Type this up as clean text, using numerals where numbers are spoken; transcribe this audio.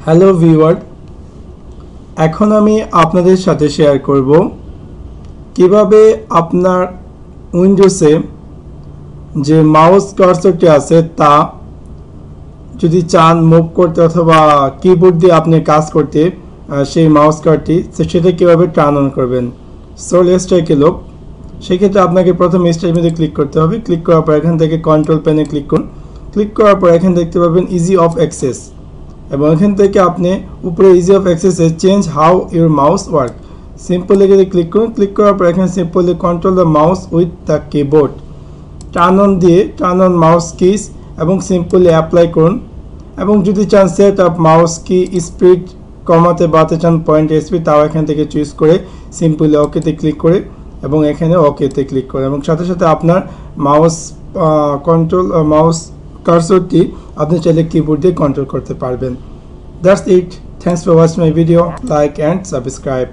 Hello viewer, এখন আমি আপনাদের সাথে শেয়ার করব কিভাবে আপনার উইন্ডোজে যে মাউস কার্সরটি আছে তা যদি চান মুভ করতে অথবা কিবোর্ড দিয়ে আপনি কাজ করতে সেই মাউস কার্ডটি সেটা কীভাবে টার্ন অন করবেন। So let's take a look. সেক্ষেত্রে আপনাকে প্রথমে স্টাইল মেনুতে ক্লিক করতে হবে। ক্লিক করার পর এখান থেকে কন্ট্রোল প্যানে ক্লিক করুন। ক্লিক করার পর এখানে দেখতে পাবেন ইজি অফ অ্যাক্সেস, এবং এখান থেকে আপনি উপরে ইজি অফ অ্যাক্সেসে change how your mouse work simply যদি ক্লিক করুন। ক্লিক করার পর এখানে simply control the mouse with the keyboard turn on দিয়ে টার্ন অন মাউস কিস এবং সিম্পলি অ্যাপ্লাই করুন। এবং যদি চান set up mouse key speed কমাতে বাড়াতে চান পয়েন্ট স্পিড, তাও এখান থেকে চুজ করে সিম্পলি ওকেতে ক্লিক করে এবং এখানে ওকেতে ক্লিক করে, এবং সাথে সাথে আপনার মাউস মাউস কার্সরটি আপনি চাইলে কিবোর্ড দিয়ে কন্ট্রোল করতে পারবেন। That's it. Thanks for watching my video. Like and subscribe.